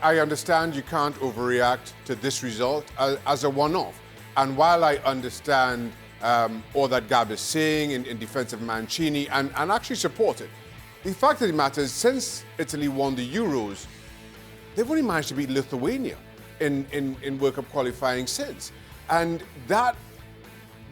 I understand you can't overreact to this result as a one-off. And while I understand all that Gab is saying in defense of Mancini and actually support it, the fact of the matter is, since Italy won the Euros, they've only managed to beat Lithuania in World Cup qualifying since. And that,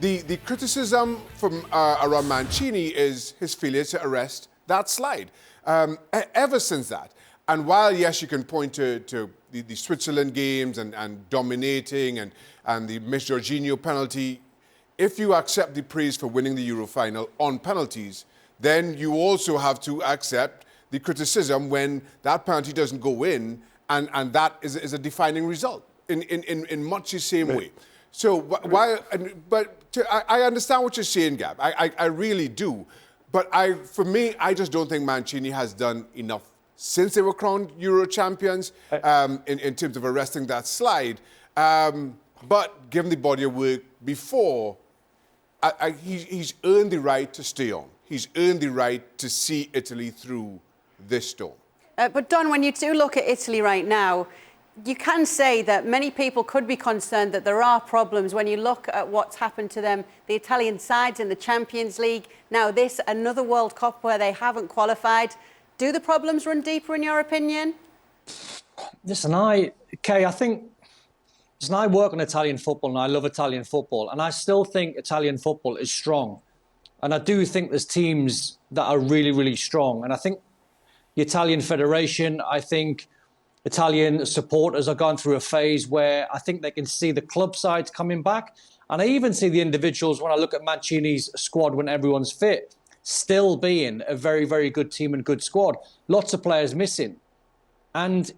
the criticism from around Mancini is his failure to arrest that slide. Ever since that. And while, yes, you can point to the Switzerland games and dominating and the Miss Jorginho penalty, if you accept the praise for winning the Euro final on penalties, then you also have to accept the criticism when that penalty doesn't go in, and that is a defining result in much the same way. So I understand what you're saying, Gab. I really do. But for me, I just don't think Mancini has done enough since they were crowned Euro champions in terms of arresting that slide. But given the body of work before, he's earned the right to stay on. He's earned the right to see Italy through this storm. But Don, when you do look at Italy right now, you can say that many people could be concerned that there are problems when you look at what's happened to them, the Italian sides in the Champions League, now this, another World Cup where they haven't qualified. Do the problems run deeper in your opinion? Listen, I think, listen, I work on Italian football and I love Italian football, and I still think Italian football is strong. And I do think there's teams that are really, really strong. And I think the Italian Federation, I think Italian supporters are going through a phase where I think they can see the club sides coming back. And I even see the individuals, when I look at Mancini's squad when everyone's fit, still being a very, very good team and good squad. Lots of players missing. And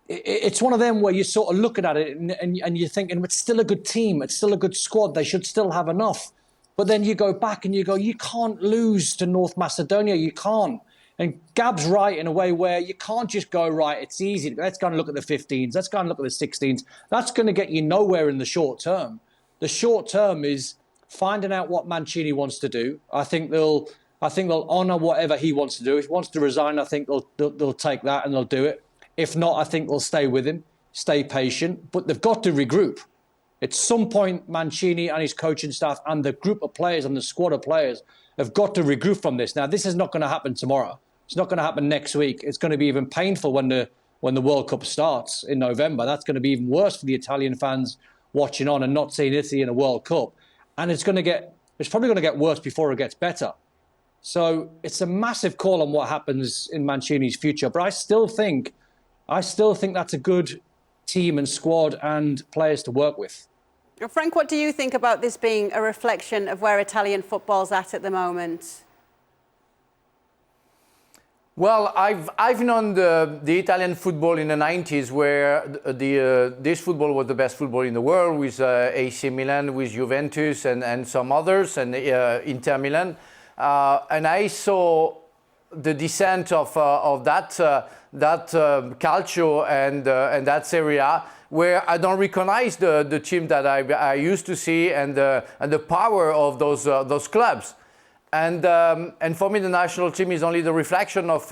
it's one of them where you're sort of looking at it and you're thinking, it's still a good team, it's still a good squad, they should still have enough. But then you go back and you go, you can't lose to North Macedonia, you can't. And Gab's right in a way where you can't just go, right, it's easy, let's go and look at the 15s, let's go and look at the 16s. That's going to get you nowhere in the short term. The short term is finding out what Mancini wants to do. I think they'll honour whatever he wants to do. If he wants to resign, I think they'll take that and they'll do it. If not, I think they'll stay with him, stay patient. But they've got to regroup. At some point, Mancini and his coaching staff and the group of players and the squad of players have got to regroup from this. Now, this is not going to happen tomorrow. It's not going to happen next week. It's going to be even painful when the World Cup starts in November. That's going to be even worse for the Italian fans watching on and not seeing Italy in a World Cup. And it's probably going to get worse before it gets better. So it's a massive call on what happens in Mancini's future. But I still think that's a good team and squad and players to work with. Frank, what do you think about this being a reflection of where Italian football's at the moment? Well, I've known the Italian football in the 90s, where this football was the best football in the world, with AC Milan, with Juventus and some others, and Inter Milan. And I saw the descent of that culture and that Serie A, where I don't recognize the team that I used to see and the power of those clubs. And for me, the national team is only the reflection of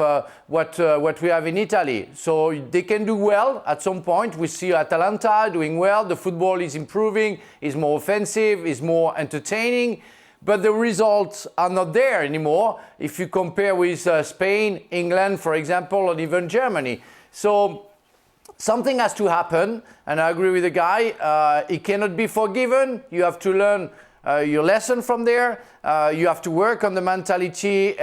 what we have in Italy. So they can do well at some point. We see Atalanta doing well. The football is improving, is more offensive, is more entertaining. But the results are not there anymore if you compare with Spain, England, for example, or even Germany. So something has to happen, and I agree with the guy. It cannot be forgiven. You have to learn your lesson from there. You have to work on the mentality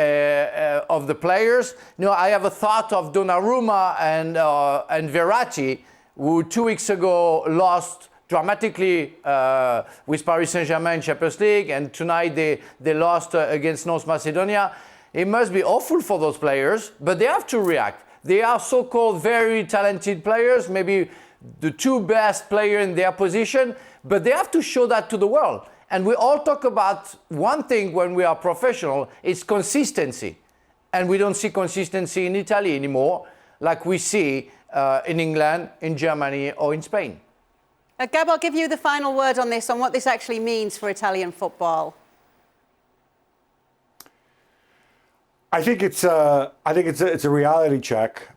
of the players. You know, I have a thought of Donnarumma and Verratti, who 2 weeks ago lost dramatically with Paris Saint-Germain in Champions League, and tonight they lost against North Macedonia. It must be awful for those players, but they have to react. They are so-called very talented players, maybe the two best players in their position, but they have to show that to the world. And we all talk about one thing when we are professional, it's consistency. And we don't see consistency in Italy anymore, like we see in England, in Germany, or in Spain. Gab, I'll give you the final word on this, on what this actually means for Italian football. I think it's a reality check.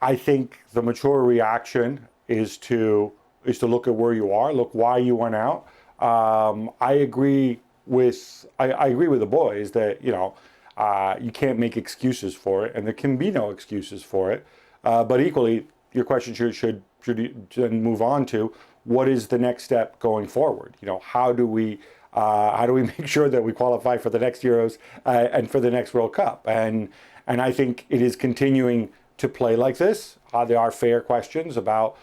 I think the mature reaction is to look at where you are, look why you went out. I agree with the boys that you can't make excuses for it, and there can be no excuses for it. But equally, your question should then move on to what is the next step going forward. How do we make sure that we qualify for the next Euros and for the next World Cup? And I think it is continuing to play like this. There are fair questions about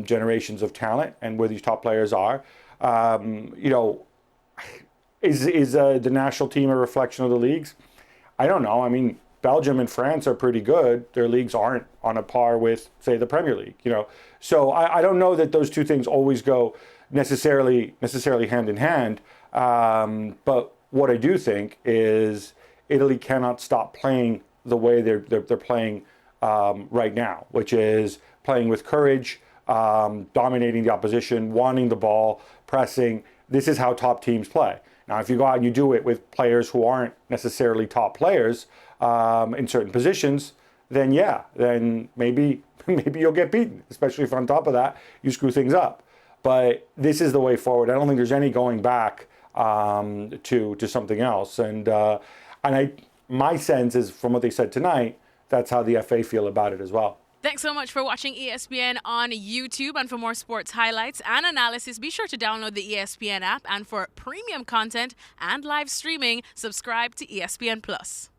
generations of talent and where these top players are. Is the national team a reflection of the leagues? I don't know. I mean, Belgium and France are pretty good. Their leagues aren't on a par with, say, the Premier League. So I don't know that those two things always go necessarily hand in hand. But what I do think is Italy cannot stop playing the way they're playing right now, which is playing with courage, dominating the opposition, wanting the ball, pressing. This is how top teams play. Now, if you go out and you do it with players who aren't necessarily top players in certain positions, then maybe you'll get beaten, especially if on top of that you screw things up. But this is the way forward. I don't think there's any going back to something else. And my sense is, from what they said tonight, that's how the FA feel about it as well. Thanks so much for watching ESPN on YouTube. And for more sports highlights and analysis, be sure to download the ESPN app. And for premium content and live streaming, subscribe to ESPN Plus.